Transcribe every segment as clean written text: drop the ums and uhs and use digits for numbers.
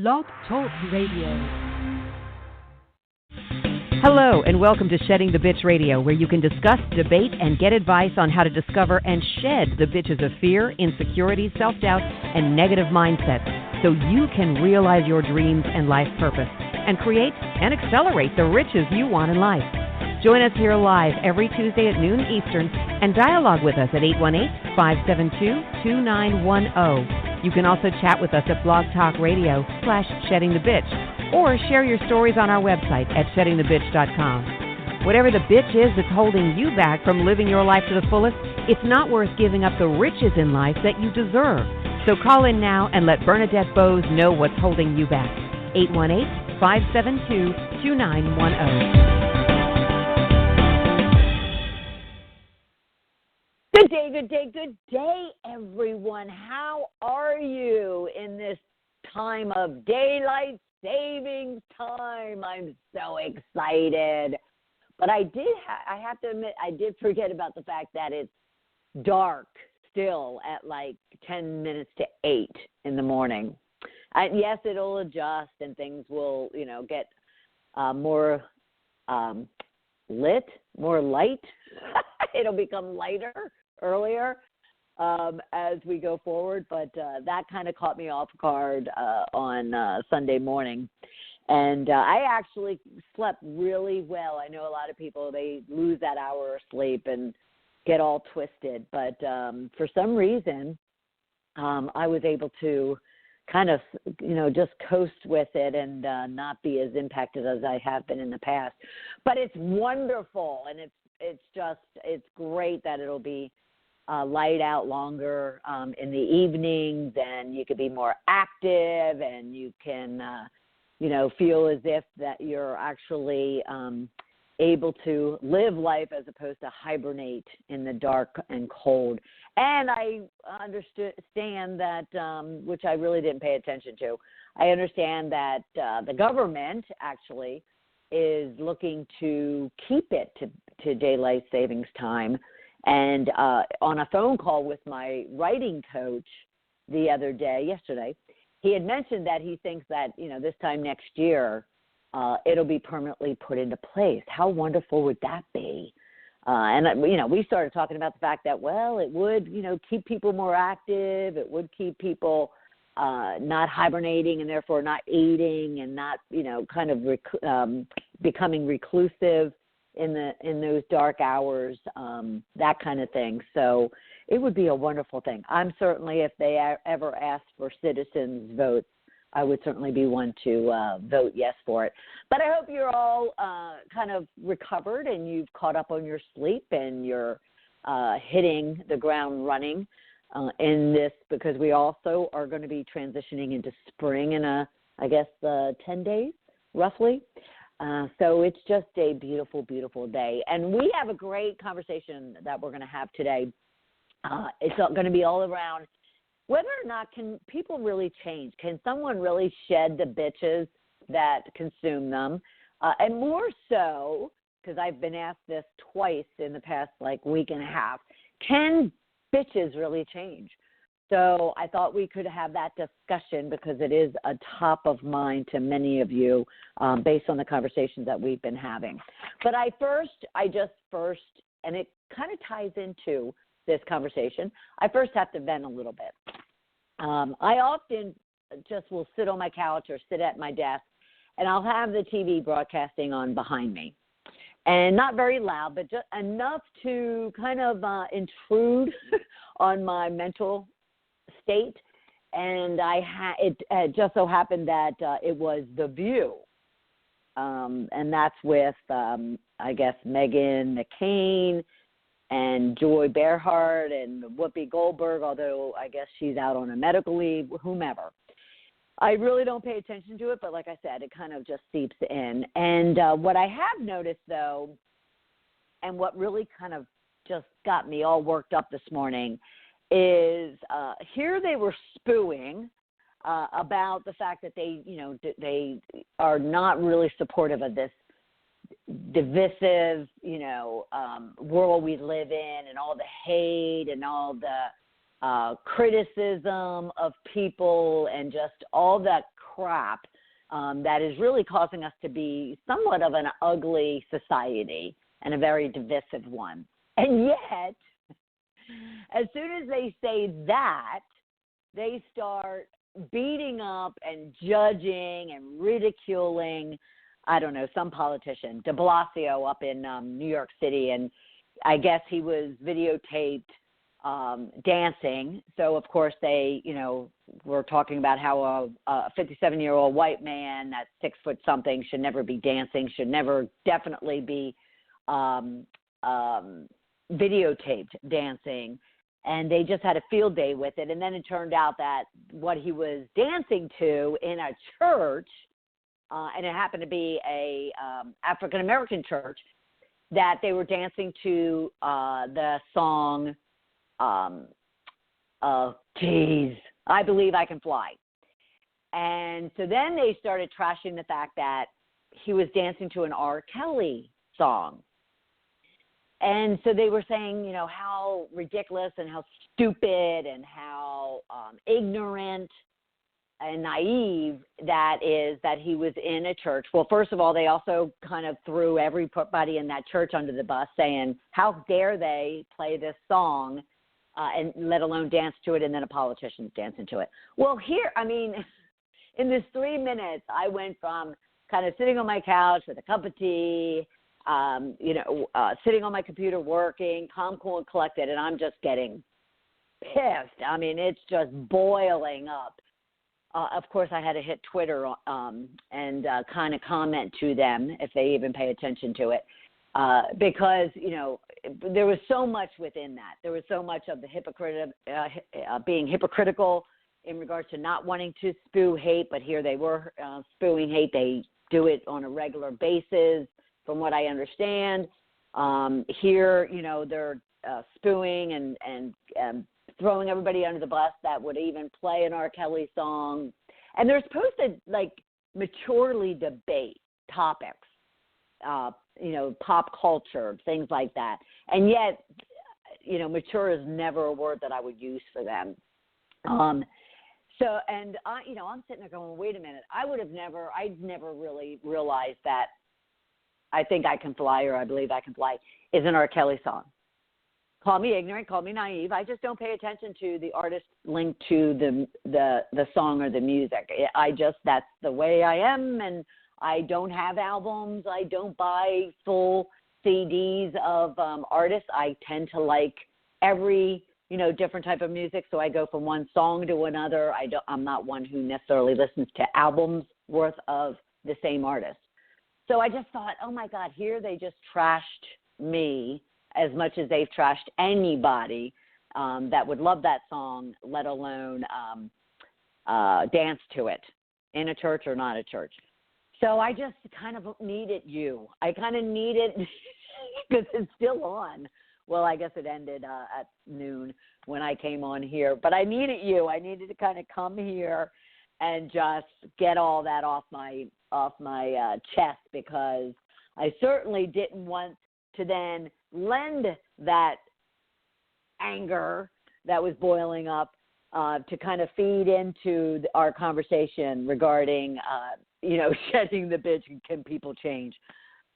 Blog Talk Radio. Hello, and welcome to Shedding the Bitch Radio, where you can discuss, debate, and get advice on how to discover and shed the bitches of fear, insecurity, self-doubt, and negative mindsets so you can realize your dreams and life purpose and create and accelerate the riches you want in life. Join us here live every Tuesday at noon Eastern and dialogue with us at 818-572-2910. You can also chat with us at Blog Talk Radio/SheddingTheBitch or share your stories on our website at SheddingTheBitch.com. Whatever the bitch is that's holding you back from living your life to the fullest, it's not worth giving up the riches in life that you deserve. So call in now and let Bernadette Boas know what's holding you back. 818-572-2910. Good day, everyone. How are you in this time of daylight savings time? I'm so excited. But I have to admit, I did forget about the fact that it's dark still at like 10 minutes to 8 in the morning. Yes, it'll adjust and things will, get more lit, more light. It'll become lighter earlier as we go forward, but that kind of caught me off guard on Sunday morning. And I actually slept really well. I know a lot of people, they lose that hour of sleep and get all twisted, but for some reason, I was able to kind of, just coast with it and not be as impacted as I have been in the past. But it's wonderful, and it's great that it'll be light out longer in the evenings, and you could be more active, and you can, feel as if that you're actually able to live life as opposed to hibernate in the dark and cold. And I understand that, which I really didn't pay attention to, I understand that the government actually is looking to keep it to daylight savings time. And on a phone call with my writing coach yesterday, he had mentioned that he thinks that, this time next year, it'll be permanently put into place. How wonderful would that be? And we started talking about the fact that, well, it would, keep people more active. It would keep people not hibernating and therefore not eating and not, kind of becoming reclusive in those dark hours, that kind of thing. So it would be a wonderful thing. I'm certainly, if they ever ask for citizens' votes, I would certainly be one to vote yes for it. But I hope you're all kind of recovered and you've caught up on your sleep and you're hitting the ground running in this, because we also are going to be transitioning into spring in 10 days, roughly. So it's just a beautiful, beautiful day. And we have a great conversation that we're going to have today. It's going to be all around whether or not can people really change. Can someone really shed the bitches that consume them? And more so, because I've been asked this twice in the past week and a half, can bitches really change? So I thought we could have that discussion because it is a top of mind to many of you based on the conversations that we've been having. But and it kind of ties into this conversation, I first have to vent a little bit. I often just will sit on my couch or sit at my desk, and I'll have the TV broadcasting on behind me. And not very loud, but just enough to kind of intrude on my mental state. And it just so happened that it was The View. And that's with, Meghan McCain and Joy Behar and Whoopi Goldberg, although I guess she's out on a medical leave, whomever. I really don't pay attention to it, but like I said, it kind of just seeps in. And what I have noticed, though, and what really kind of just got me all worked up this morning is here they were spooing about the fact that they are not really supportive of this divisive, world we live in, and all the hate and all the criticism of people and just all that crap that is really causing us to be somewhat of an ugly society and a very divisive one. And yet, as soon as they say that, they start beating up and judging and ridiculing, I don't know, some politician, de Blasio up in New York City, and I guess he was videotaped dancing. So, of course, they, were talking about how a 57-year-old white man that's 6 foot something should never be dancing, should never definitely be videotaped dancing. And they just had a field day with it. And then it turned out that what he was dancing to in a church, and it happened to be a African-American church, that they were dancing to the song, I Believe I Can Fly. And so then they started trashing the fact that he was dancing to an R. Kelly song. And so they were saying, how ridiculous and how stupid and how ignorant and naive that is that he was in a church. Well, first of all, they also kind of threw everybody in that church under the bus, saying, how dare they play this song and let alone dance to it, and then a politician's dancing to it. Well, here, in this 3 minutes, I went from kind of sitting on my couch with a cup of tea, sitting on my computer working, calm, cool, and collected, and I'm just getting pissed. It's just boiling up. Of course, I had to hit Twitter and kind of comment to them if they even pay attention to it, because, there was so much within that. There was so much of the being hypocritical in regards to not wanting to spew hate, but here they were spewing hate. They do it on a regular basis, from what I understand. Here, they're spewing and throwing everybody under the bus that would even play an R. Kelly song. And they're supposed to, maturely debate topics, pop culture, things like that. And yet, mature is never a word that I would use for them. I'm sitting there going, wait a minute, I'd never really realized that I Think I Can Fly or I Believe I Can Fly is an R. Kelly song. Call me ignorant, call me naive. I just don't pay attention to the artist linked to the song or the music. That's the way I am, and I don't have albums. I don't buy full CDs of artists. I tend to like every, different type of music, so I go from one song to another. I'm not one who necessarily listens to albums worth of the same artist. So I just thought, oh my God, here they just trashed me as much as they've trashed anybody that would love that song, let alone dance to it in a church or not a church. So I just kind of needed you. I kind of needed, because it's still on. Well, I guess it ended at noon when I came on here. But I needed you. I needed to kind of come here and just get all that off my chest, because I certainly didn't want to then lend that anger that was boiling up to kind of feed into our conversation regarding, shedding the bitch and can people change?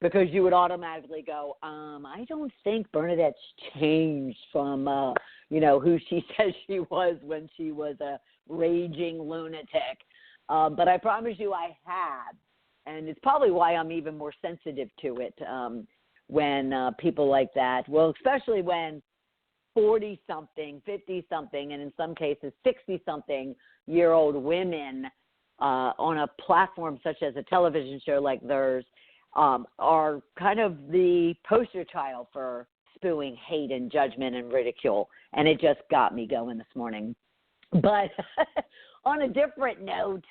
Because you would automatically go, I don't think Bernadette's changed from, who she says she was when she was a raging lunatic. But I promise you I have. And it's probably why I'm even more sensitive to it when people like that, well, especially when 40-something, 50-something, and in some cases 60-something-year-old women on a platform such as a television show like theirs are kind of the poster child for spewing hate and judgment and ridicule. And it just got me going this morning. But on a different note,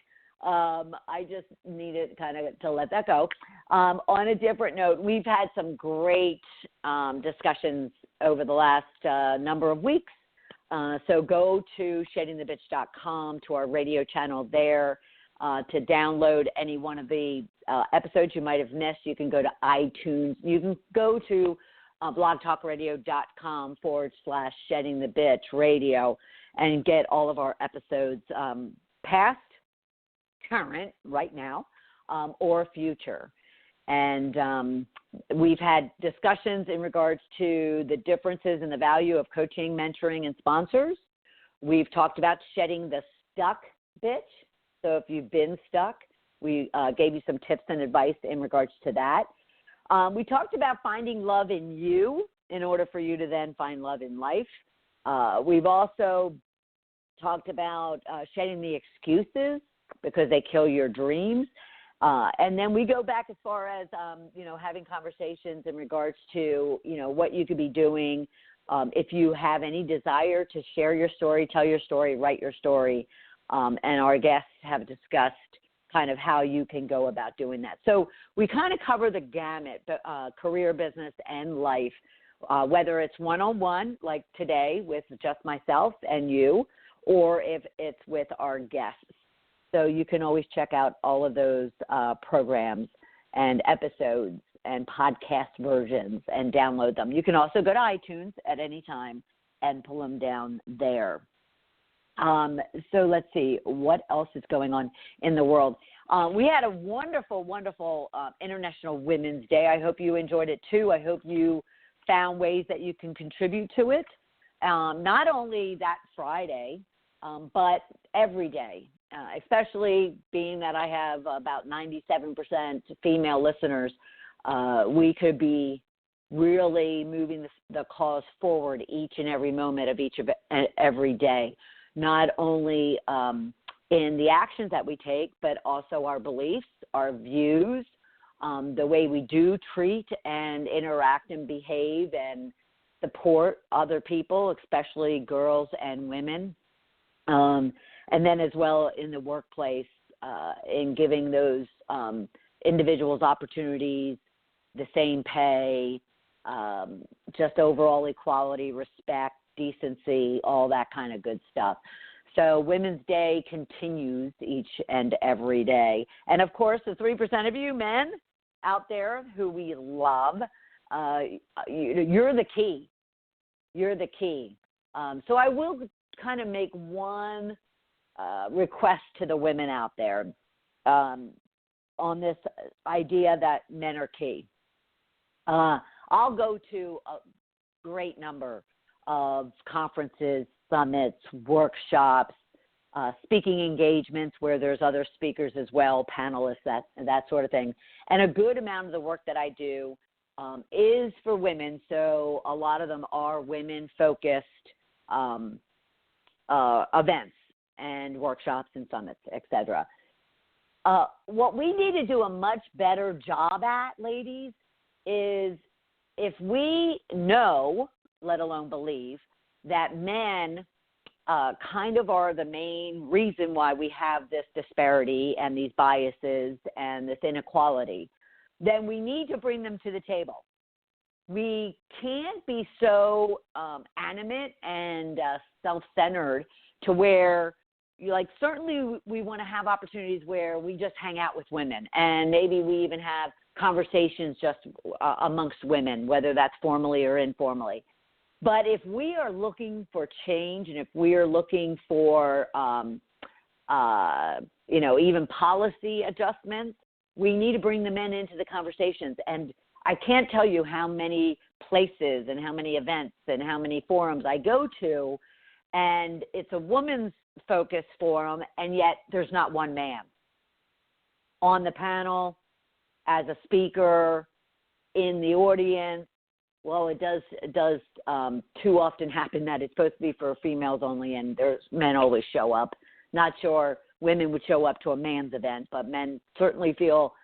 I just needed kind of to let that go. On a different note, we've had some great discussions over the last number of weeks. So go to sheddingthebitch.com, to our radio channel there, to download any one of the episodes you might have missed. You can go to iTunes. You can go to blogtalkradio.com /sheddingthebitch radio and get all of our episodes past current, right now, or future. And we've had discussions in regards to the differences in the value of coaching, mentoring, and sponsors. We've talked about shedding the stuck bitch. So if you've been stuck, we gave you some tips and advice in regards to that. We talked about finding love in you in order for you to then find love in life. We've also talked about shedding the excuses because they kill your dreams. And then we go back as far as, having conversations in regards to, what you could be doing if you have any desire to share your story, tell your story, write your story. And our guests have discussed kind of how you can go about doing that. So we kind of cover the gamut, career, business, and life, whether it's one-on-one, like today with just myself and you, or if it's with our guests. So you can always check out all of those programs and episodes and podcast versions and download them. You can also go to iTunes at any time and pull them down there. So let's see, what else is going on in the world? We had a wonderful, wonderful International Women's Day. I hope you enjoyed it too. I hope you found ways that you can contribute to it, not only that Friday, but every day. Especially being that I have about 97% female listeners, we could be really moving the cause forward each and every moment of every day, not only in the actions that we take, but also our beliefs, our views, the way we do treat and interact and behave and support other people, especially girls and women. And then as well in the workplace, in giving those individuals opportunities, the same pay, just overall equality, respect, decency, all that kind of good stuff. So Women's Day continues each and every day. And, of course, the 3% of you men out there who we love, you're the key. You're the key. So I will kind of make one request to the women out there on this idea that men are key. I'll go to a great number of conferences, summits, workshops, speaking engagements where there's other speakers as well, panelists, that sort of thing. And a good amount of the work that I do is for women, so a lot of them are women-focused events and workshops and summits, etc. What we need to do a much better job at, ladies, is if we know, let alone believe, that men kind of are the main reason why we have this disparity and these biases and this inequality, then we need to bring them to the table. We can't be so animate and self-centered to where, certainly we want to have opportunities where we just hang out with women, and maybe we even have conversations just amongst women, whether that's formally or informally. But if we are looking for change, and if we are looking for, even policy adjustments, we need to bring the men into the conversations. And I can't tell you how many places and how many events and how many forums I go to, and it's a woman's focus forum, and yet there's not one man on the panel, as a speaker, in the audience. Well, it does too often happen that it's supposed to be for females only, and there's men always show up. Not sure women would show up to a man's event, but men certainly feel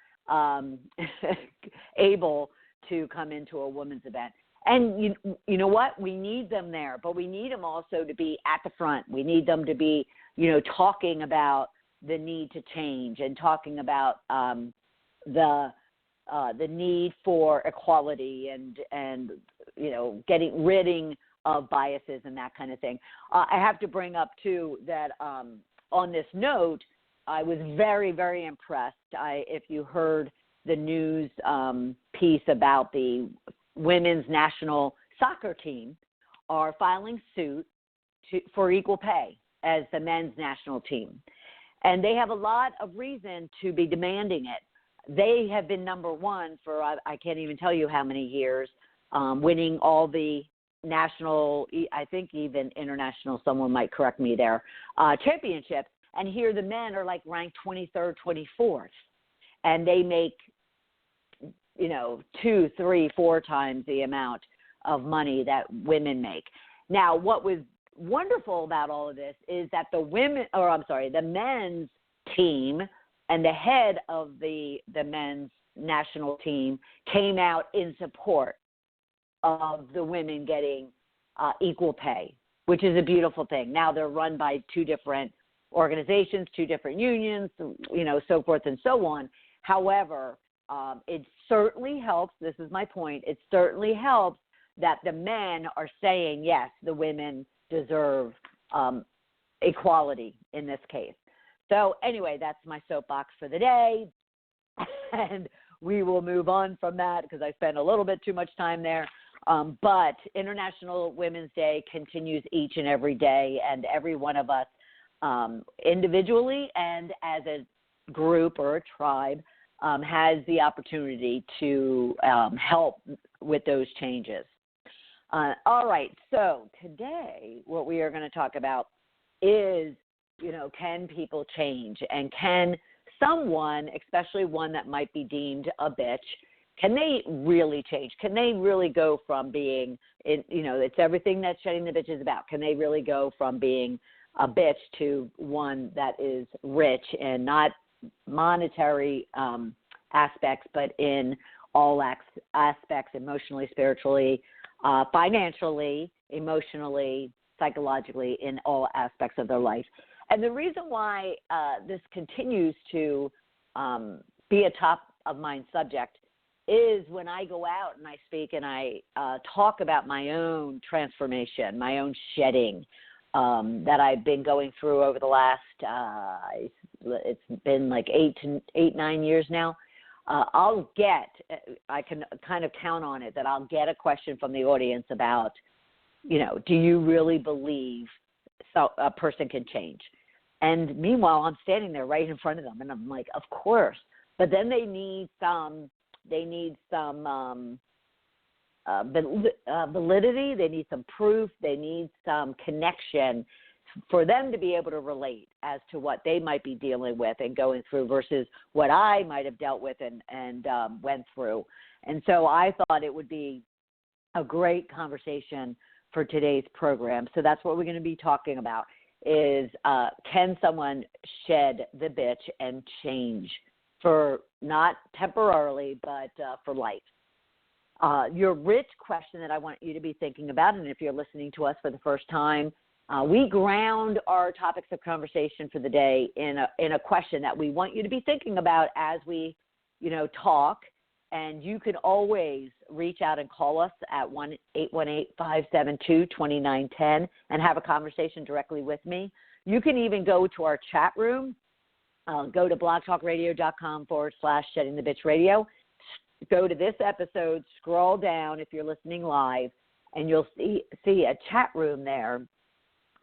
able to come into a woman's event. And you know what? We need them there, but we need them also to be at the front. We need them to be, talking about the need to change and talking about the need for equality and ridding of biases and that kind of thing. I have to bring up too that on this note, I was very, very impressed. If you heard the news piece about the women's national soccer team are filing suit for equal pay as the men's national team. And they have a lot of reason to be demanding it. They have been number one for, I can't even tell you how many years, winning all the national, I think even international, someone might correct me there, championships. And here the men are like ranked 23rd, 24th. And they make, 2, 3, 4 times the amount of money that women make. Now, what was wonderful about all of this is that the men's team and the head of the men's national team came out in support of the women getting equal pay, which is a beautiful thing. Now they're run by 2 different organizations, 2 different unions, so forth and so on. However, it certainly helps. This is my point. It certainly helps that the men are saying, yes, the women deserve equality in this case. So anyway, that's my soapbox for the day. And we will move on from that because I spent a little bit too much time there. But International Women's Day continues each and every day, and every one of us individually and as a group or a tribe has the opportunity to help with those changes. All right, so today what we are going to talk about is, can people change? And can someone, especially one that might be deemed a bitch, can they really change? Can they really go from being, it's everything that Shedding the Bitch is about. Can they really go from being a bitch to one that is rich and not monetary aspects, but in all aspects, emotionally, spiritually, financially, emotionally, psychologically, in all aspects of their life? And the reason why this continues to be a top of mind subject is when I go out and I speak and I talk about my own transformation, my own shedding that I've been going through over the last, it's been like 9 years now. I can kind of count on it that I'll get a question from the audience about, do you really believe a person can change? And meanwhile, I'm standing there right in front of them, and I'm like, of course. But then they need some validity. They need some proof. They need some connection for them to be able to relate as to what they might be dealing with and going through versus what I might have dealt with and went through. And so I thought it would be a great conversation for today's program. So that's what we're going to be talking about is can someone shed the bitch and change for not temporarily, but for life? Your rich question that I want you to be thinking about, and if you're listening to us for the first time, we ground our topics of conversation for the day in a question that we want you to be thinking about as we, talk. And you can always reach out and call us at 1-818-572-2910 and have a conversation directly with me. You can even go to our chat room. Go to blogtalkradio.com/Shedding the Bitch Radio. Go to this episode, scroll down if you're listening live, and you'll see a chat room there.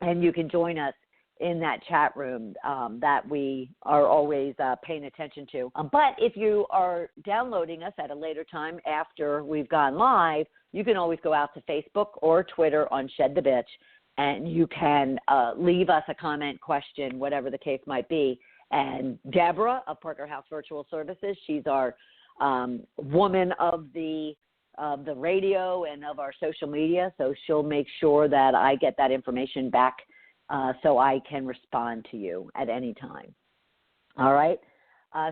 And you can join us in that chat room that we are always paying attention to. But if you are downloading us at a later time after we've gone live, you can always go out to Facebook or Twitter on Shed the Bitch, and you can leave us a comment, question, whatever the case might be. And Deborah of Parker House Virtual Services, she's our woman of the radio and of our social media, so she'll make sure that I get that information back so I can respond to you at any time. All right?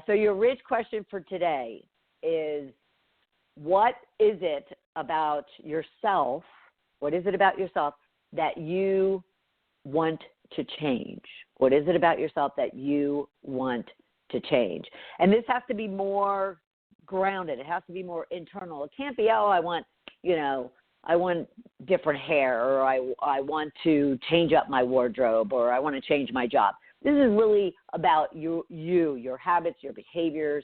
So your rich question for today is, what is it about yourself that you want to change? What is it about yourself that you want to change? And this has to be more grounded. It has to be more internal. It can't be, I want different hair, or I want to change up my wardrobe, or I want to change my job. This is really about your habits, your behaviors,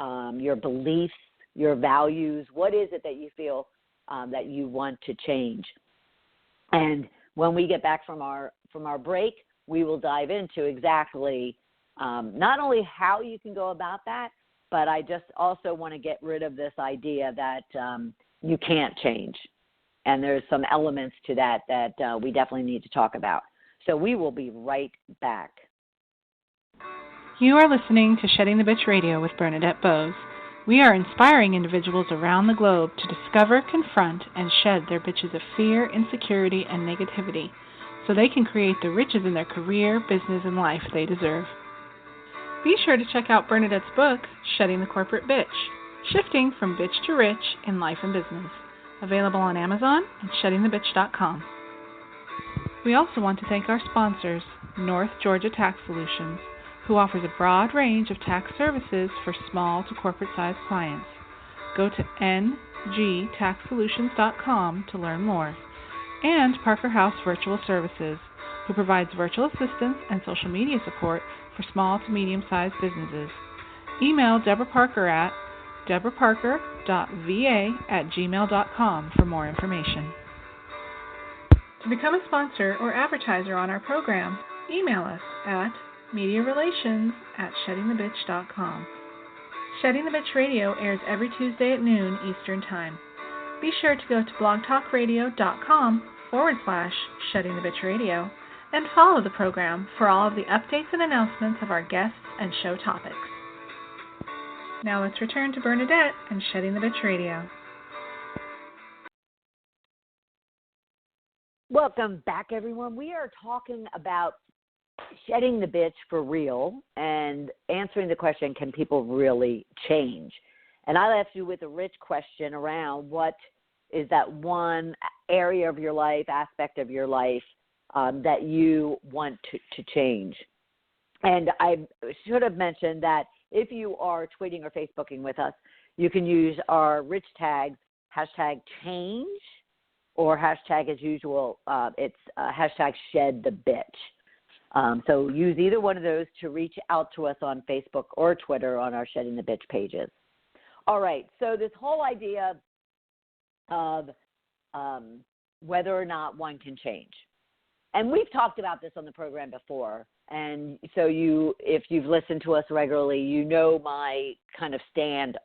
your beliefs, your values. What is it that you feel that you want to change? And when we get back from our break, we will dive into exactly not only how you can go about that, but I just also want to get rid of this idea that you can't change. And there's some elements to that we definitely need to talk about. So we will be right back. You are listening to Shedding the Bitch Radio with Bernadette Boas. We are inspiring individuals around the globe to discover, confront, and shed their bitches of fear, insecurity, and negativity so they can create the riches in their career, business, and life they deserve. Be sure to check out Bernadette's book, Shedding the Corporate Bitch, Shifting from Bitch to Rich in Life and Business, available on Amazon and sheddingthebitch.com. We also want to thank our sponsors, North Georgia Tax Solutions, who offers a broad range of tax services for small to corporate-sized clients. Go to ngtaxsolutions.com to learn more. And Parker House Virtual Services, who provides virtual assistance and social media support for small to medium-sized businesses. Email Deborah Parker at deborahparker.va@gmail.com for more information. To become a sponsor or advertiser on our program, email us at mediarelations@sheddingthebitch.com. Shedding the Bitch Radio airs every Tuesday at noon Eastern Time. Be sure to go to blogtalkradio.com/Shedding the Bitch Radio and follow the program for all of the updates and announcements of our guests and show topics. Now let's return to Bernadette and Shedding the Bitch Radio. Welcome back, everyone. We are talking about shedding the bitch for real and answering the question, can people really change? And I left you with a rich question around what is that one area of your life, aspect of your life that you want to change. And I should have mentioned that if you are tweeting or Facebooking with us, you can use our rich tags, #change, or hashtag as usual, it's hashtag shed the bitch. So use either one of those to reach out to us on Facebook or Twitter on our Shedding the Bitch pages. All right, so this whole idea of whether or not one can change. And we've talked about this on the program before. And so if you've listened to us regularly, you know my kind of stance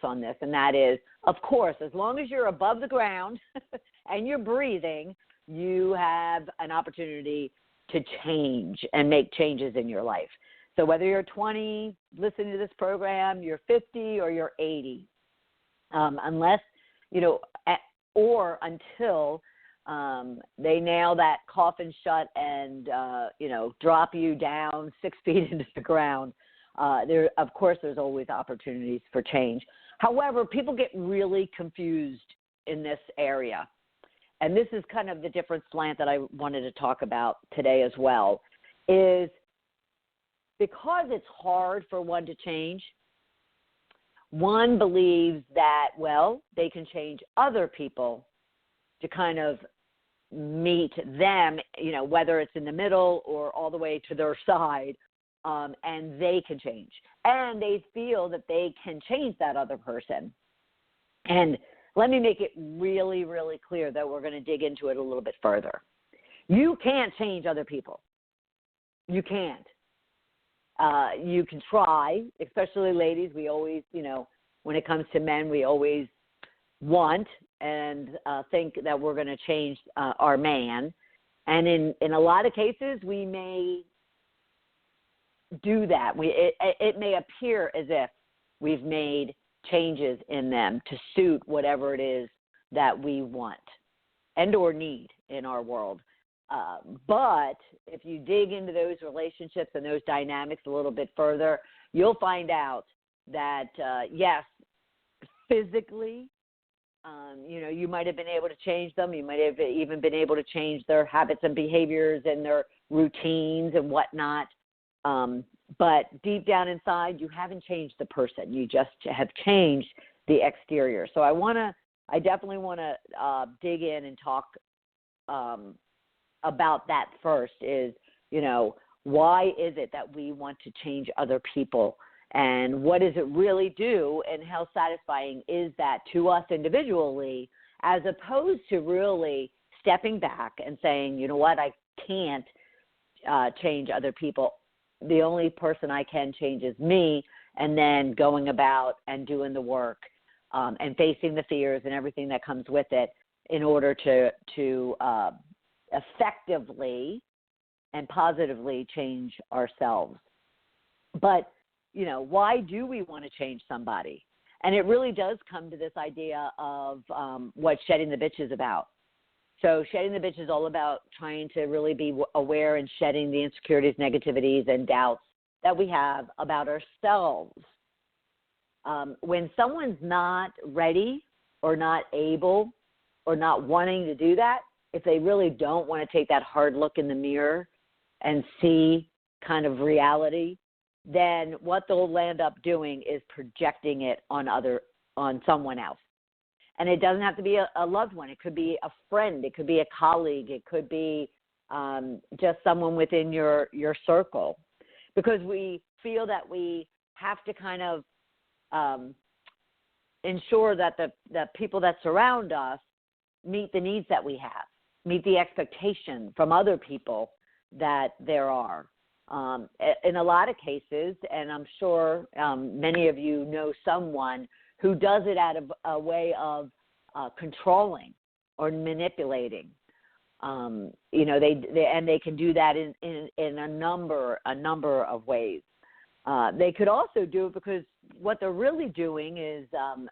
on this. And that is, of course, as long as you're above the ground and you're breathing, you have an opportunity to change and make changes in your life. So whether you're 20 listening to this program, you're 50 or you're 80, unless, or until they nail that coffin shut and, drop you down 6 feet into the ground. Of course, there's always opportunities for change. However, people get really confused in this area. And this is kind of the different slant that I wanted to talk about today as well, is because it's hard for one to change, one believes that, well, they can change other people to kind of meet them, whether it's in the middle or all the way to their side, and they can change. And they feel that they can change that other person. And let me make it really, really clear that we're going to dig into it a little bit further. You can't change other people. You can't. You can try, especially ladies. We always, when it comes to men, we always want and think that we're going to change our man. And in a lot of cases, we may do that. It may appear as if we've made changes in them to suit whatever it is that we want and or need in our world. But if you dig into those relationships and those dynamics a little bit further, you'll find out that, yes, physically, you might have been able to change them. You might have even been able to change their habits and behaviors and their routines and whatnot. But deep down inside, you haven't changed the person. You just have changed the exterior. So I definitely want to dig in and talk about that first is, why is it that we want to change other people? And what does it really do? And how satisfying is that to us individually, as opposed to really stepping back and saying, you know what, I can't change other people. the only person I can change is me, and then going about and doing the work and facing the fears and everything that comes with it in order to effectively and positively change ourselves. But, why do we want to change somebody? And it really does come to this idea of what shedding the bitch is about. So shedding the bitch is all about trying to really be aware and shedding the insecurities, negativities, and doubts that we have about ourselves. When someone's not ready or not able or not wanting to do that, if they really don't want to take that hard look in the mirror and see kind of reality, then what they'll end up doing is projecting it on someone else. And it doesn't have to be a loved one. It could be a friend. It could be a colleague. It could be just someone within your circle, because we feel that we have to kind of ensure that the people that surround us meet the needs that we have, meet the expectation from other people that there are. In a lot of cases, and I'm sure many of you know someone who does it out of a way of controlling or manipulating. They can do that in a number of ways. They could also do it because what they're really doing is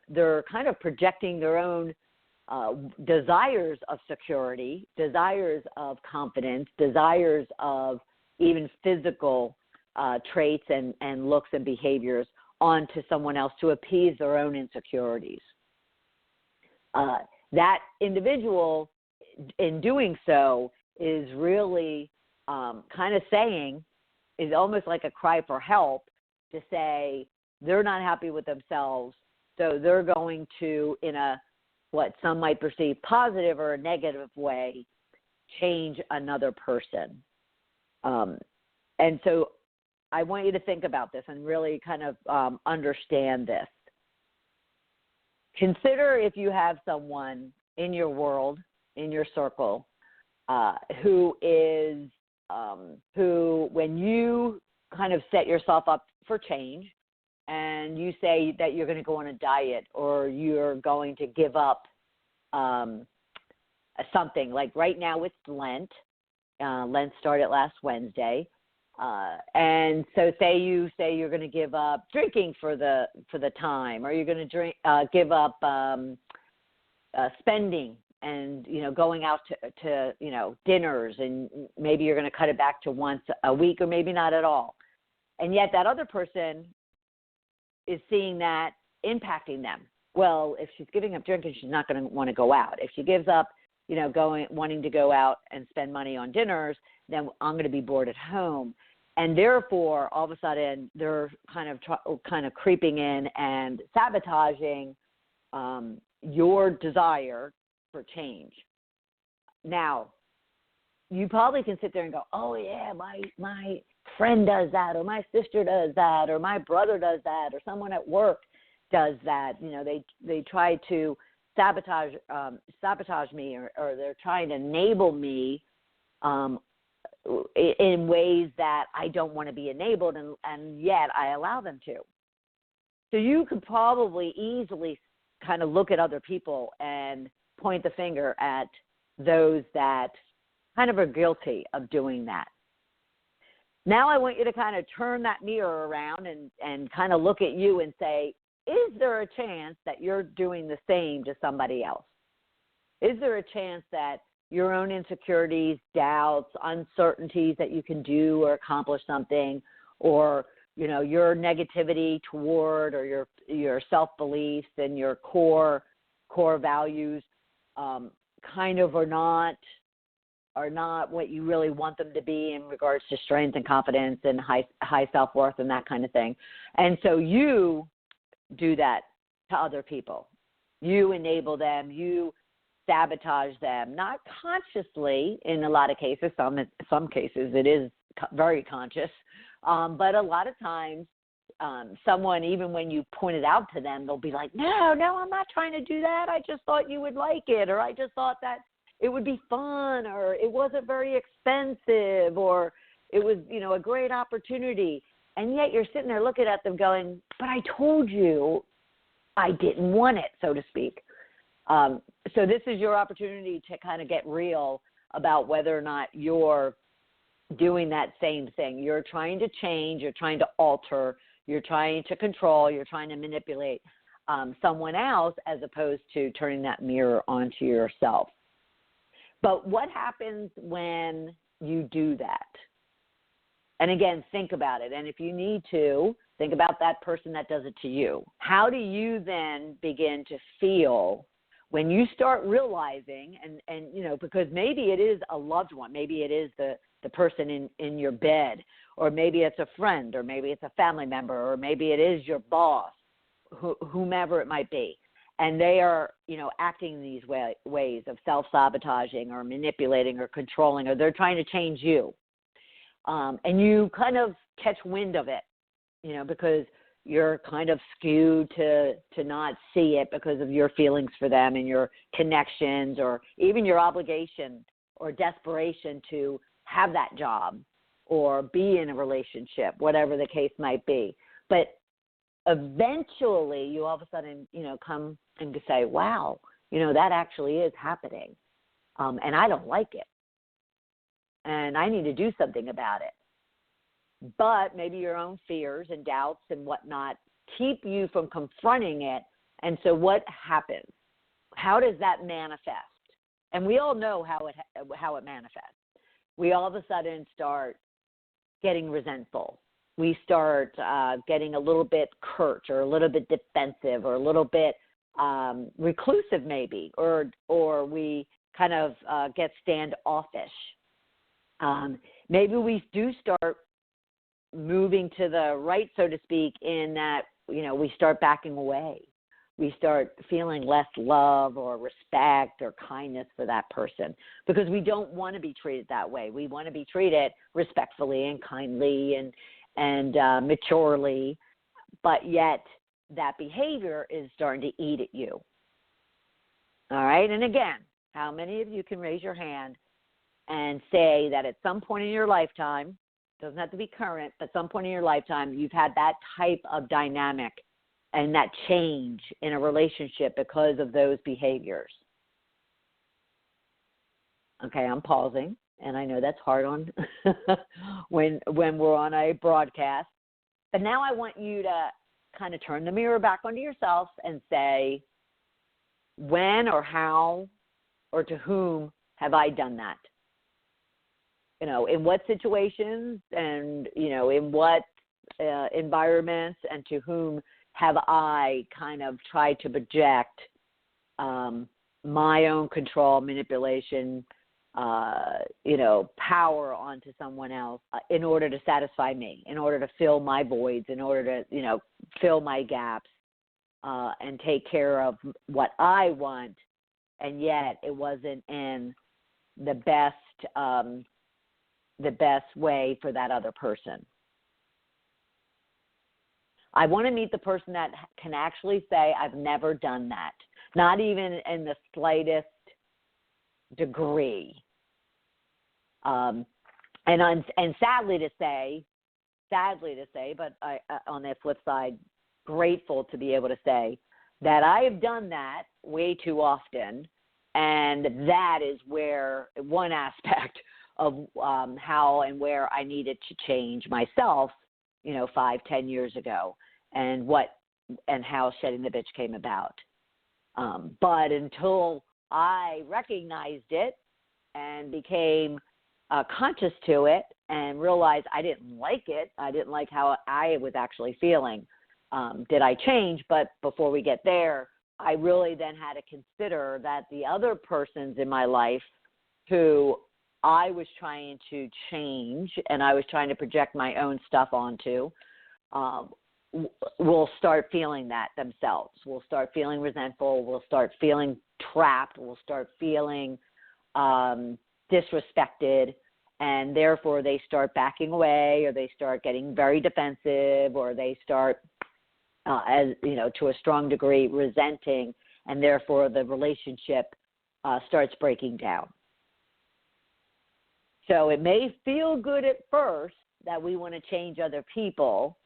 they're kind of projecting their own desires of security, desires of confidence, desires of even physical traits and looks and behaviors onto someone else to appease their own insecurities. That individual, in doing so, is really kind of saying, is almost like a cry for help, to say they're not happy with themselves, so they're going to, in a what some might perceive positive or a negative way, change another person. And so I want you to think about this and really kind of understand this. Consider if you have someone in your world, in your circle, who when you kind of set yourself up for change and you say that you're going to go on a diet or you're going to give up something, like right now it's Lent. Lent started last Wednesday. And so say you're going to give up drinking for the time, or you're going to give up spending and going out to dinners, and maybe you're going to cut it back to once a week or maybe not at all. And yet that other person is seeing that impacting them. Well, if she's giving up drinking, she's not going to want to go out. If she gives up wanting to go out and spend money on dinners, then I'm going to be bored at home. And therefore, all of a sudden, they're kind of creeping in and sabotaging your desire for change. Now, you probably can sit there and go, oh, yeah, my friend does that, or my sister does that, or my brother does that, or someone at work does that. They try to sabotage me, or they're trying to enable me in ways that I don't want to be enabled, and yet I allow them to. So you could probably easily kind of look at other people and point the finger at those that kind of are guilty of doing that. Now I want you to kind of turn that mirror around and kind of look at you and say, is there a chance that you're doing the same to somebody else? Is there a chance that your own insecurities, doubts, uncertainties that you can do or accomplish something, or your negativity toward, or your self-beliefs and your core values kind of are not what you really want them to be in regards to strength and confidence and high self-worth and that kind of thing. And so you do that to other people. You enable them. You sabotage them, not consciously in a lot of cases. Some cases it is very conscious, but a lot of times someone, even when you point it out to them, they'll be like, no, I'm not trying to do that. I just thought you would like it, or I just thought that it would be fun, or it wasn't very expensive, or It was, a great opportunity. And yet you're sitting there looking at them going, but I told you I didn't want it, so to speak. So this is your opportunity to kind of get real about whether or not you're doing that same thing. You're trying to change, you're trying to alter, you're trying to control, you're trying to manipulate someone else as opposed to turning that mirror onto yourself. But what happens when you do that? And again, think about it. And if you need to, think about that person that does it to you. How do you then begin to feel when you start realizing, and because maybe it is a loved one, maybe it is the person in your bed, or maybe it's a friend, or maybe it's a family member, or maybe it is your boss, whomever it might be. And they are, acting these ways of self-sabotaging or manipulating or controlling, or they're trying to change you. And you kind of catch wind of it, because you're kind of skewed to not see it because of your feelings for them and your connections, or even your obligation or desperation to have that job or be in a relationship, whatever the case might be. But eventually you all of a sudden, come and say, wow, that actually is happening. And I don't like it. And I need to do something about it. But maybe your own fears and doubts and whatnot keep you from confronting it. And so what happens? How does that manifest? And we all know how it manifests. We all of a sudden start getting resentful. We start getting a little bit curt, or a little bit defensive, or a little bit reclusive maybe, or we kind of get standoffish. Maybe we do start moving to the right, so to speak, in that, we start backing away. We start feeling less love or respect or kindness for that person because we don't want to be treated that way. We want to be treated respectfully and kindly and maturely, but yet that behavior is starting to eat at you. All right? And again, how many of you can raise your hand and say that at some point in your lifetime, doesn't have to be current, but some point in your lifetime, you've had that type of dynamic and that change in a relationship because of those behaviors? Okay, I'm pausing, and I know that's hard on when we're on a broadcast. But now I want you to kind of turn the mirror back onto yourself and say, when or how or to whom have I done that? In what situations and, in what environments, and to whom have I kind of tried to project my own control, manipulation, power onto someone else in order to satisfy me, in order to fill my voids, in order to, fill my gaps and take care of what I want, and yet it wasn't in the best way for that other person. I want to meet the person that can actually say, I've never done that, not even in the slightest degree. And sadly to say, but I, on the flip side, grateful to be able to say that I have done that way too often, and that is where one aspect of how and where I needed to change myself, 5-10 years ago, and how Shedding the Bitch came about. But until I recognized it and became conscious to it and realized I didn't like it, I didn't like how I was actually feeling, did I change? But before we get there, I really then had to consider that the other persons in my life who I was trying to change and I was trying to project my own stuff onto, will start feeling that themselves. Will start feeling resentful. Will start feeling trapped. Will start feeling disrespected. And therefore they start backing away, or they start getting very defensive, or they start, to a strong degree, resenting, and therefore the relationship starts breaking down. So it may feel good at first that we want to change other people,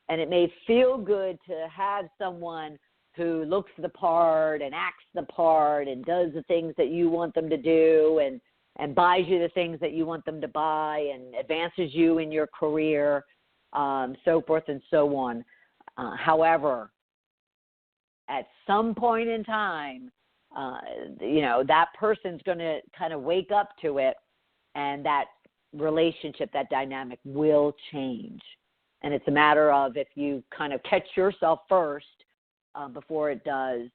and it may feel good to have someone who looks the part and acts the part and does the things that you want them to do and buys you the things that you want them to buy and advances you in your career, so forth and so on. However, at some point in time, that person's going to kind of wake up to it, and that relationship, that dynamic will change. And it's a matter of if you kind of catch yourself first before it does,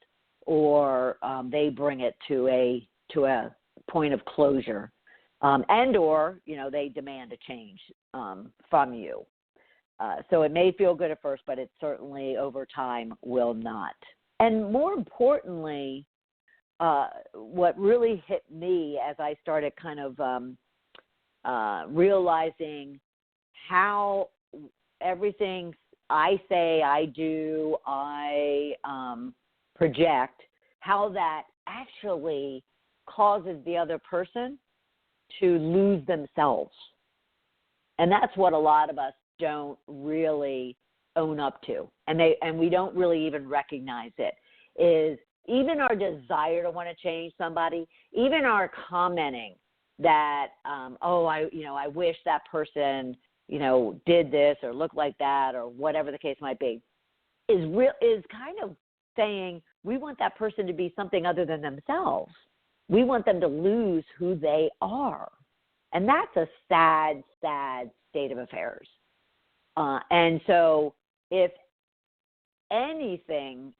or they bring it to a point of closure, and or they demand a change from you. So it may feel good at first, but it certainly over time will not. And more importantly, what really hit me as I started kind of realizing how everything I say, I do, I project, how that actually causes the other person to lose themselves. And that's what a lot of us don't really own up to, and we don't really even recognize it, is even our desire to want to change somebody, even our commenting that, I wish that person, did this or looked like that or whatever the case might be, is kind of saying we want that person to be something other than themselves. We want them to lose who they are. And that's a sad, sad state of affairs. And so if anything,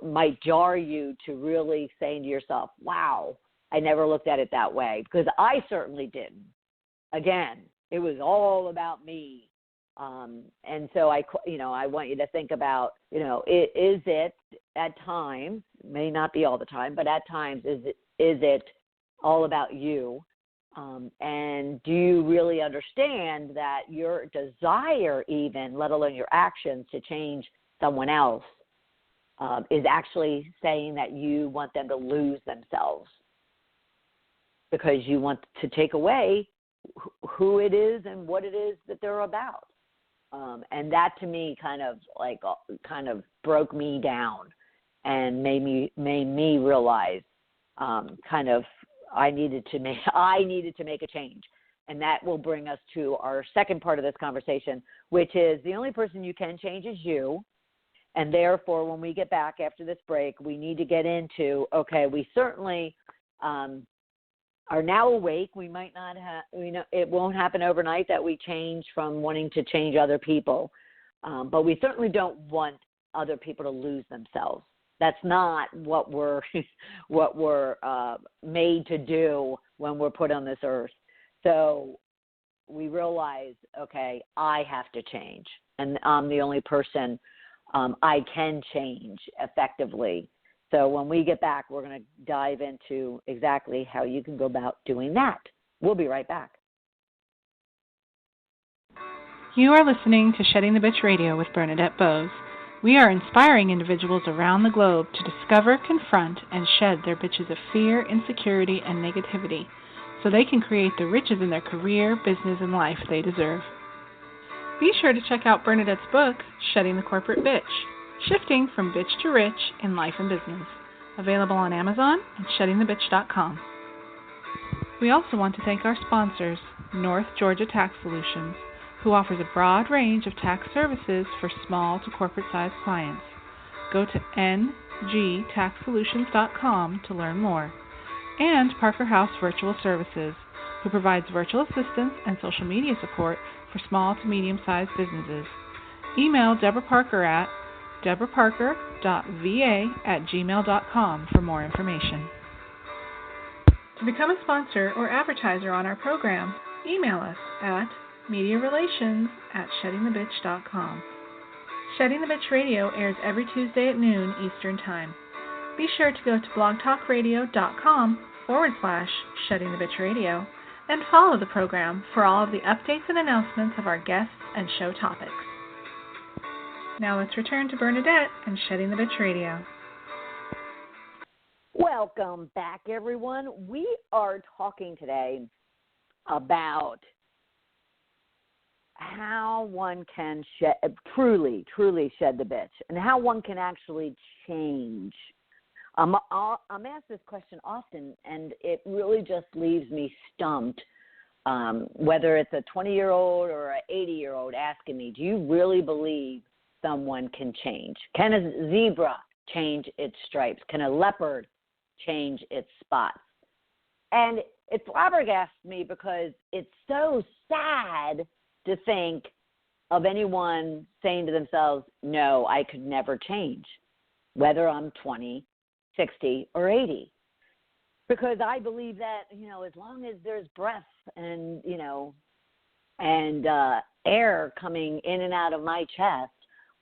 might jar you to really saying to yourself, wow, I never looked at it that way, because I certainly didn't. Again, it was all about me. And so I want you to think about, is it at times, may not be all the time, but at times, is it all about you? And do you really understand that your desire even, let alone your actions to change someone else, is actually saying that you want them to lose themselves because you want to take away who it is and what it is that they're about. And that to me kind of broke me down and made me realize I needed to make a change. And that will bring us to our second part of this conversation, which is the only person you can change is you. And therefore, when we get back after this break, we need to get into, okay, we certainly are now awake. We might not have, it won't happen overnight that we change from wanting to change other people. But we certainly don't want other people to lose themselves. That's not what we're made to do when we're put on this earth. So we realize, okay, I have to change, and I'm the only person I can change effectively. So when we get back, we're going to dive into exactly how you can go about doing that. We'll be right back. You are listening to Shedding the Bitch Radio with Bernadette Boas. We are inspiring individuals around the globe to discover, confront, and shed their bitches of fear, insecurity, and negativity so they can create the riches in their career, business, and life they deserve. Be sure to check out Bernadette's book, Shedding the Corporate Bitch, Shifting from Bitch to Rich in Life and Business, available on Amazon and sheddingthebitch.com. We also want to thank our sponsors, North Georgia Tax Solutions, who offers a broad range of tax services for small to corporate-sized clients. Go to ngtaxsolutions.com to learn more. And Parker House Virtual Services, who provides virtual assistance and social media support for small to medium-sized businesses. Email Deborah Parker at deborahparker.va@gmail.com for more information. To become a sponsor or advertiser on our program, email us at mediarelations@sheddingthebitch.com. Shedding the Bitch Radio airs every Tuesday at noon Eastern Time. Be sure to go to blogtalkradio.com/Shedding the Bitch Radio and follow the program for all of the updates and announcements of our guests and show topics. Now let's return to Bernadette and Shedding the Bitch Radio. Well, Welcome back, everyone. We are talking today about how one can truly shed the bitch, and how one can actually change. I'm asked this question often, and it really just leaves me stumped, whether it's a 20-year-old or an 80-year-old asking me, do you really believe someone can change? Can a zebra change its stripes? Can a leopard change its spots? And it flabbergasts me because it's so sad to think of anyone saying to themselves, no, I could never change, whether I'm 20, 60, or 80. Because I believe that, as long as there's breath and, and air coming in and out of my chest,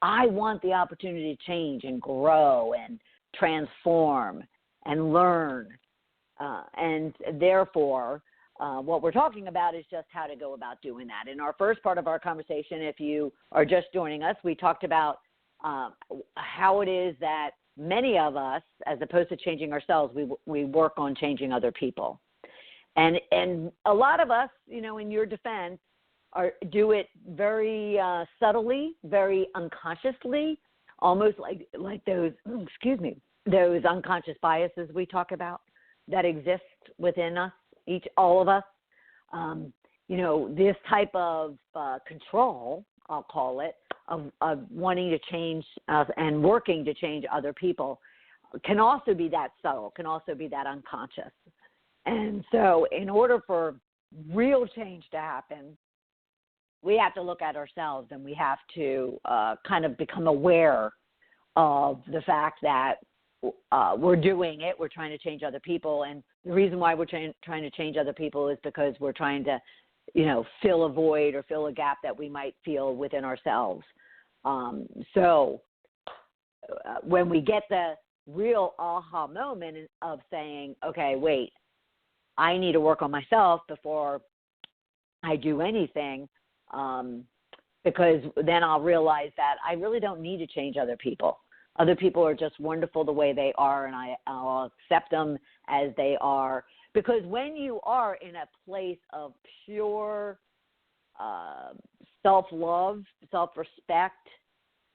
I want the opportunity to change and grow and transform and learn. And therefore, what we're talking about is just how to go about doing that. In our first part of our conversation, if you are just joining us, we talked about how it is that many of us, as opposed to changing ourselves, we work on changing other people. And a lot of us, in your defense, do it very subtly, very unconsciously, almost like those, those unconscious biases we talk about that exist within us, all of us. This type of control, I'll call it, of wanting to change and working to change other people can also be that subtle, can also be that unconscious. And so in order for real change to happen, we have to look at ourselves, and we have to kind of become aware of the fact that we're doing it. We're trying to change other people. And the reason why we're trying to change other people is because we're trying to, fill a void or fill a gap that we might feel within ourselves. So when we get the real aha moment of saying, okay, wait, I need to work on myself before I do anything, because then I'll realize that I really don't need to change other people. Other people are just wonderful the way they are, and I'll accept them as they are. Because when you are in a place of pure self-love, self-respect,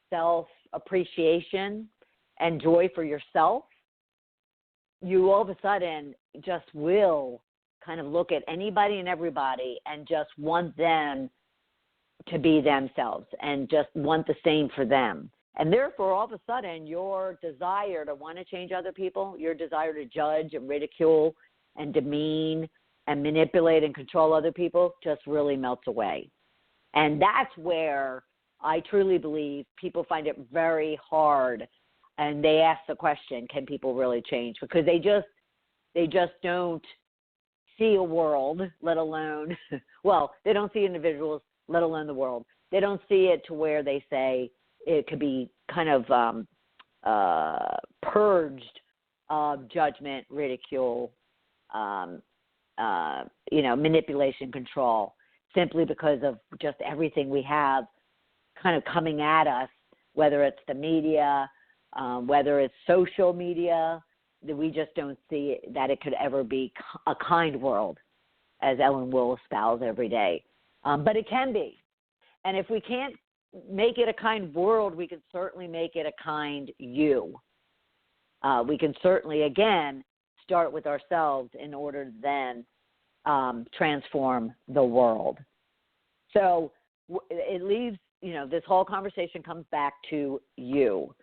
self-appreciation, and joy for yourself, you all of a sudden just will kind of look at anybody and everybody and just want them to be themselves and just want the same for them. And therefore, all of a sudden, your desire to want to change other people, your desire to judge and ridicule and demean and manipulate and control other people just really melts away. And that's where I truly believe people find it very hard, and they ask the question, can people really change? Because they just don't see a world, let alone, they don't see individuals, let alone the world. They don't see it to where they say it could be kind of purged of judgment, ridicule, manipulation, control, simply because of just everything we have kind of coming at us, whether it's the media, whether it's social media, that we just don't see that it could ever be a kind world, as Ellen will espouse every day. But it can be. And if we can't make it a kind world, we can certainly make it a kind you. We can certainly, again, start with ourselves in order to then transform the world. So it leaves, this whole conversation comes back to you.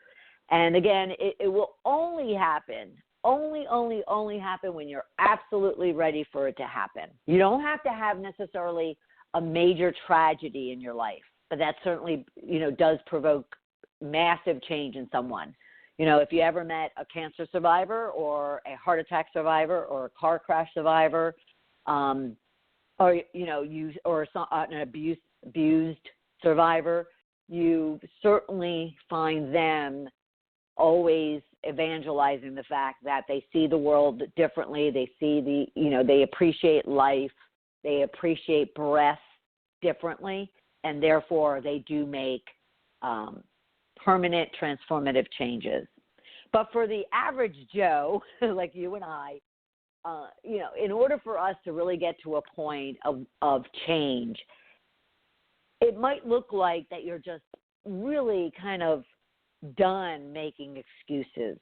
And again, it will only happen, only happen when you're absolutely ready for it to happen. You don't have to have necessarily a major tragedy in your life, but that certainly, does provoke massive change in someone. If you ever met a cancer survivor or a heart attack survivor or a car crash survivor, an abused survivor, you certainly find them always evangelizing the fact that they see the world differently. They see they appreciate life. They appreciate breath differently, and therefore they do make permanent transformative changes. But for the average Joe, like you and I, in order for us to really get to a point of change, it might look like that you're just really kind of done making excuses.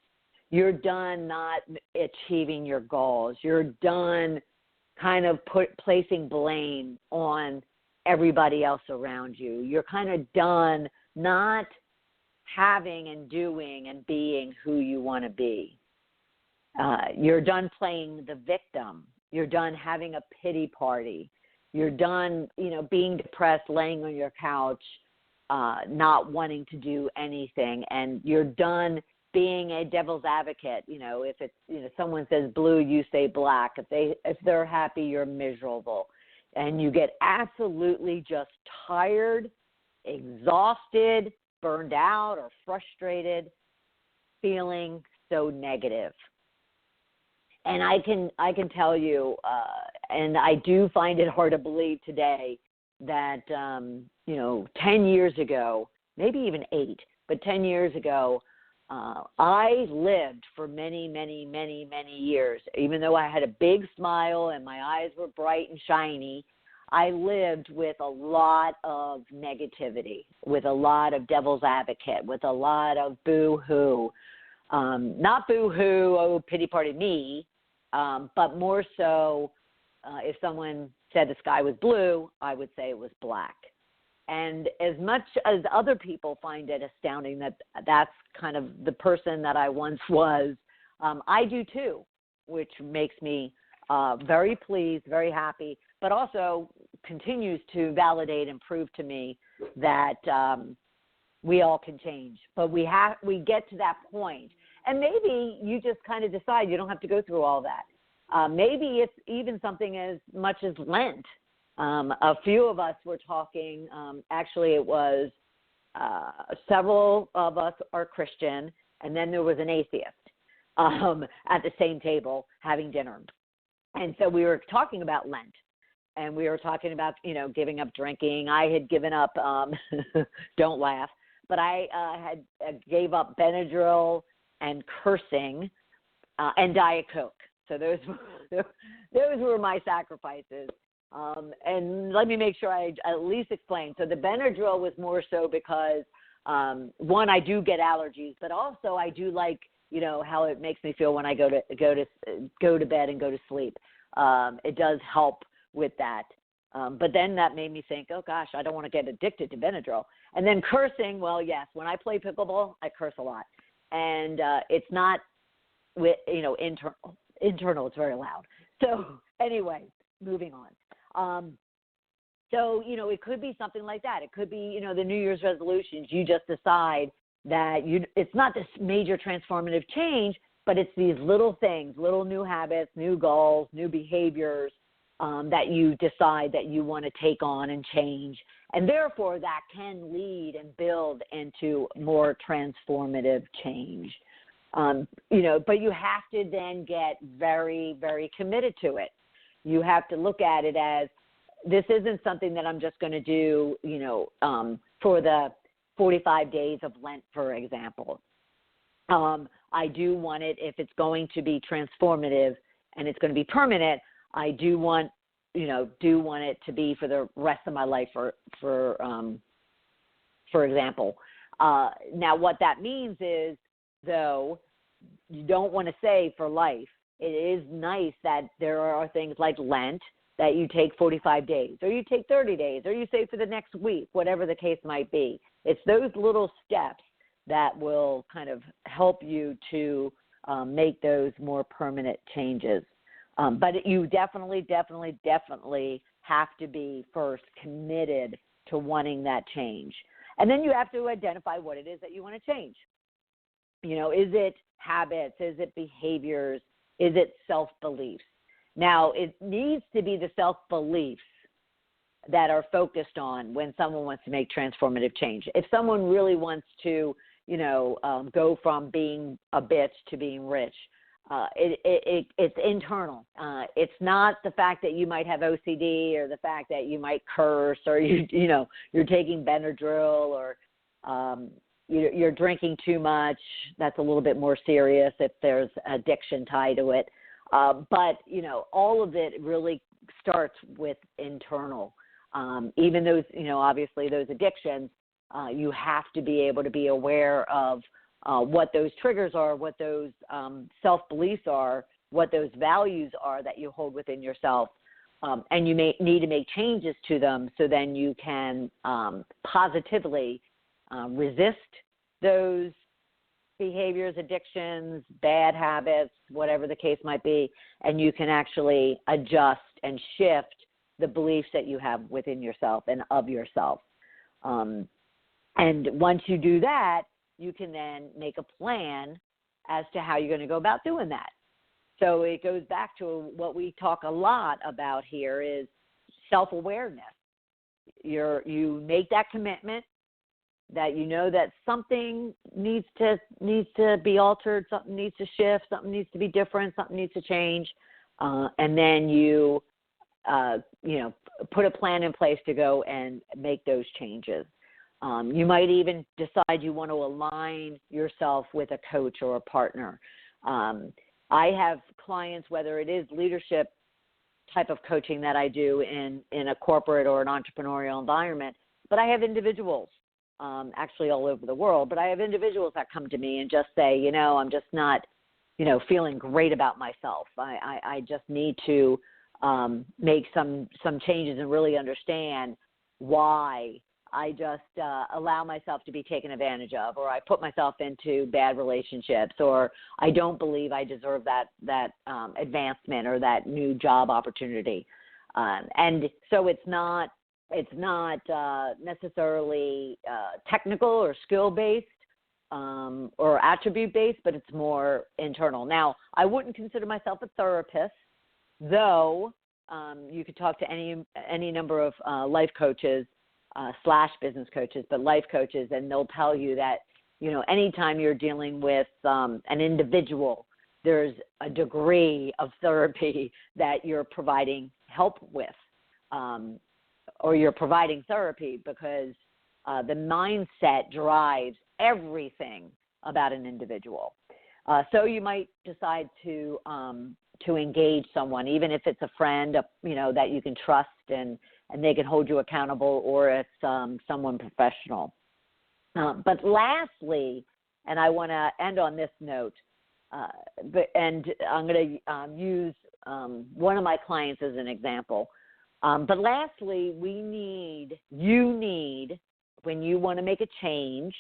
You're done not achieving your goals. You're done kind of placing blame on everybody else around you. You're kind of done not having and doing and being who you want to be. You're done playing the victim. You're done having a pity party. You're done, being depressed, laying on your couch, not wanting to do anything. And you're done being a devil's advocate. If it's, someone says blue, you say black. If they're happy, you're miserable. And you get absolutely just tired, exhausted, burned out, or frustrated, feeling so negative. And I can tell you, and I do find it hard to believe today that, 10 years ago, maybe even 8, but 10 years ago, I lived for many, many, many, many years. Even though I had a big smile and my eyes were bright and shiny, I lived with a lot of negativity, with a lot of devil's advocate, with a lot of boo-hoo. Not boo-hoo, oh, pity party me, but more so if someone said the sky was blue, I would say it was black. And as much as other people find it astounding that that's kind of the person that I once was, I do too, which makes me very pleased, very happy, but also continues to validate and prove to me that we all can change. But we get to that point. And maybe you just kind of decide you don't have to go through all that. Maybe it's even something as much as Lent. A few of us were talking, actually it was several of us are Christian, and then there was an atheist at the same table having dinner. And so we were talking about Lent, and we were talking about, giving up drinking. I had given up, don't laugh, but I gave up Benadryl and cursing and Diet Coke. So those were my sacrifices. And let me make sure I at least explain. So the Benadryl was more so because, one, I do get allergies, but also I do like, how it makes me feel when I go to bed and go to sleep. It does help with that. But then that made me think, oh gosh, I don't want to get addicted to Benadryl. And then cursing, well, yes, when I play pickleball, I curse a lot. And it's not with, internal, it's very loud. So anyway, moving on. So, it could be something like that. It could be, the New Year's resolutions. You just decide that it's not this major transformative change, but it's these little things, little new habits, new goals, new behaviors that you decide that you want to take on and change. And therefore, that can lead and build into more transformative change. But you have to then get very, very committed to it. You have to look at it as this isn't something that I'm just going to do, for the 45 days of Lent, for example. I do want it, if it's going to be transformative and it's going to be permanent, I do want it to be for the rest of my life, for example. Now, what that means is, though, you don't want to say for life. It is nice that there are things like Lent that you take 45 days, or you take 30 days, or you say for the next week, whatever the case might be. It's those little steps that will kind of help you to make those more permanent changes. But you definitely have to be first committed to wanting that change. And then you have to identify what it is that you want to change. Is it habits? Is it behaviors? Is it self-beliefs? Now, it needs to be the self-beliefs that are focused on when someone wants to make transformative change. If someone really wants to, go from being a bitch to being rich, it's internal. It's not the fact that you might have OCD or the fact that you might curse or you're taking Benadryl or you're drinking too much. That's a little bit more serious if there's addiction tied to it. But, all of it really starts with internal. Even those, obviously those addictions, you have to be able to be aware of what those triggers are, what those self-beliefs are, what those values are that you hold within yourself. And you may need to make changes to them so then you can positively resist those behaviors, addictions, bad habits, whatever the case might be, and you can actually adjust and shift the beliefs that you have within yourself and of yourself. And once you do that, you can then make a plan as to how you're going to go about doing that. So it goes back to what we talk a lot about here is self-awareness. You make that commitment that that something needs to be altered, something needs to shift, something needs to be different, something needs to change, and then you put a plan in place to go and make those changes. You might even decide you want to align yourself with a coach or a partner. I have clients, whether it is leadership type of coaching that I do in a corporate or an entrepreneurial environment, but I have individuals, actually all over the world, but I have individuals that come to me and just say, I'm just not, feeling great about myself. I just need to make some changes and really understand why I just allow myself to be taken advantage of, or I put myself into bad relationships, or I don't believe I deserve that advancement or that new job opportunity. And so it's not necessarily technical or skill-based or attribute-based, but it's more internal. Now, I wouldn't consider myself a therapist, though you could talk to any number of life coaches / business coaches, but life coaches, and they'll tell you that, anytime you're dealing with an individual, there's a degree of therapy that you're providing help with, or you're providing therapy because the mindset drives everything about an individual. So you might decide to engage someone, even if it's a friend, that you can trust and they can hold you accountable, or it's someone professional. But lastly, and I want to end on this note, and I'm going to use one of my clients as an example. But lastly, you need, when you want to make a change,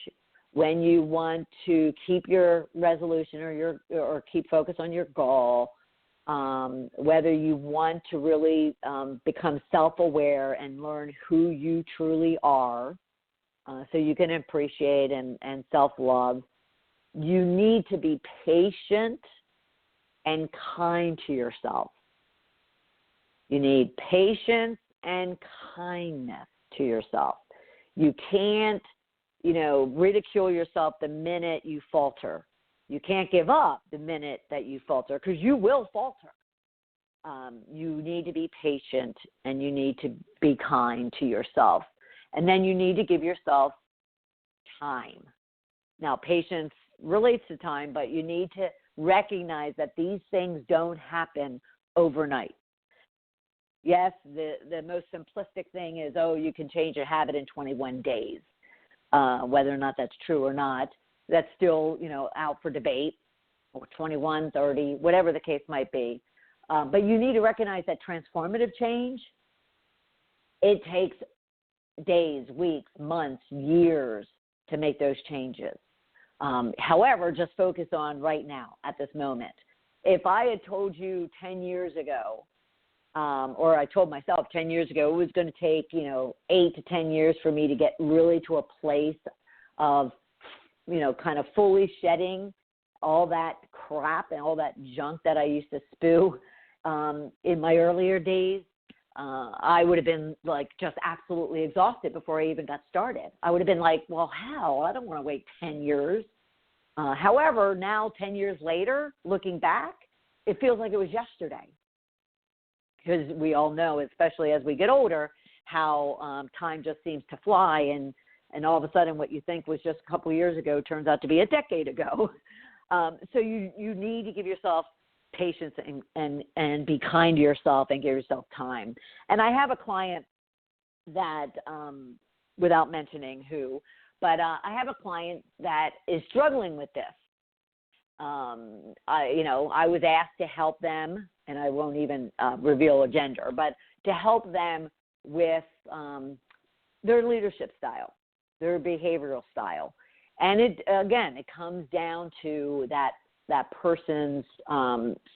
when you want to keep your resolution or keep focus on your goal, whether you want to really become self-aware and learn who you truly are, so you can appreciate and self-love, you need to be patient and kind to yourself. You need patience and kindness to yourself. You can't, ridicule yourself the minute you falter. You can't give up the minute that you falter, because you will falter. You need to be patient and you need to be kind to yourself. And then you need to give yourself time. Now, patience relates to time, but you need to recognize that these things don't happen overnight. Yes, the most simplistic thing is, you can change a habit in 21 days. Whether or not that's true or not, that's still, out for debate, or 21, 30, whatever the case might be. But you need to recognize that transformative change, it takes days, weeks, months, years to make those changes. However, just focus on right now, at this moment. If I had told you 10 years ago, or I told myself 10 years ago, it was going to take, 8 to 10 years for me to get really to a place of, kind of fully shedding all that crap and all that junk that I used to spew in my earlier days, I would have been just absolutely exhausted before I even got started. I would have been like, well, how? I don't want to wait 10 years. However, now 10 years later, looking back, it feels like it was yesterday. Because we all know, especially as we get older, how time just seems to fly, and And all of a sudden what you think was just a couple of years ago turns out to be a decade ago. So you need to give yourself patience and be kind to yourself and give yourself time. And I have a client that, without mentioning who, but I have a client that is struggling with this. I was asked to help them, and I won't even reveal a gender, but to help them with their leadership style, their behavioral style. And it comes down to that person's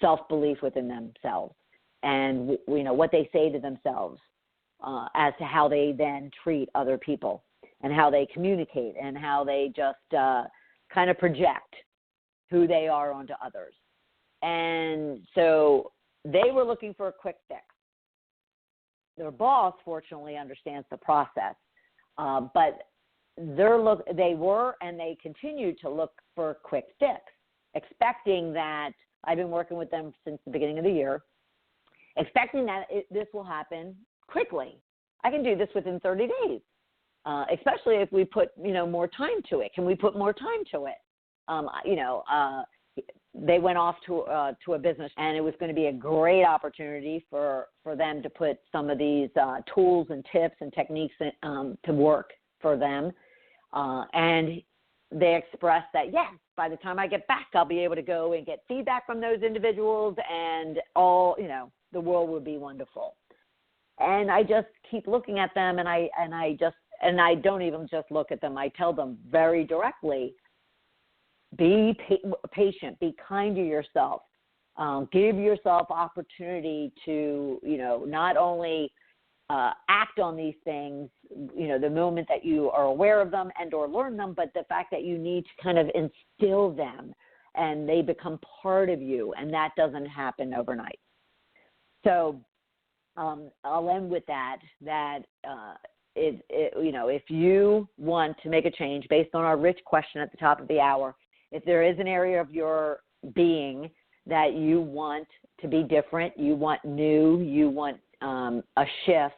self-belief within themselves and, what they say to themselves as to how they then treat other people and how they communicate and how they just kind of project who they are onto others. And so they were looking for a quick fix. Their boss, fortunately, understands the process, but they were and they continue to look for a quick fix, expecting that I've been working with them since the beginning of the year, expecting that this will happen quickly. I can do this within 30 days, especially if we put, more time to it. Can we put more time to it? They went off to a business, and it was going to be a great opportunity for them to put some of these tools and tips and techniques to work for them. And they expressed that, yes, by the time I get back, I'll be able to go and get feedback from those individuals, and the world would be wonderful. And I just keep looking at them, and I don't even just look at them. I tell them very directly, be patient, be kind to yourself, give yourself opportunity to, not only act on these things, the moment that you are aware of them and or learn them, but the fact that you need to kind of instill them and they become part of you, and that doesn't happen overnight. So I'll end with that if you want to make a change based on our rich question at the top of the hour, if there is an area of your being that you want to be different, you want new, you want a shift,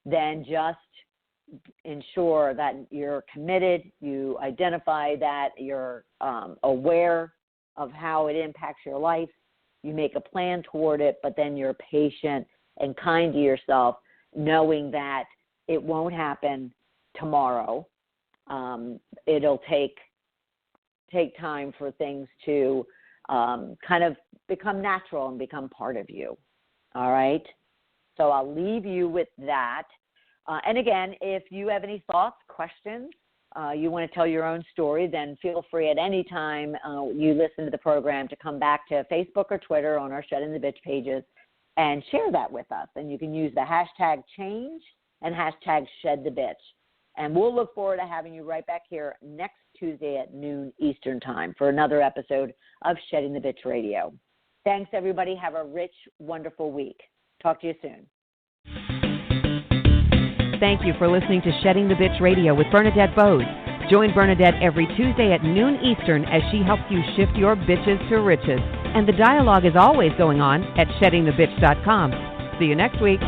then just ensure that you're committed, you identify that you're aware of how it impacts your life, you make a plan toward it, but then you're patient and kind to yourself, knowing that it won't happen tomorrow. It'll take time for things to kind of become natural and become part of you. All right? So I'll leave you with that. And again, if you have any thoughts, questions, you want to tell your own story, then feel free at any time you listen to the program to come back to Facebook or Twitter on our Shedding the Bitch pages and share that with us. And you can use the hashtag change and hashtag shed the bitch. And we'll look forward to having you right back here next Tuesday at noon Eastern time for another episode of Shedding the Bitch Radio. Thanks, everybody. Have a rich, wonderful week. Talk to you soon. Thank you for listening to Shedding the Bitch Radio with Bernadette Boas. Join Bernadette every Tuesday at noon Eastern as she helps you shift your bitches to riches. And the dialogue is always going on at sheddingthebitch.com. See you next week.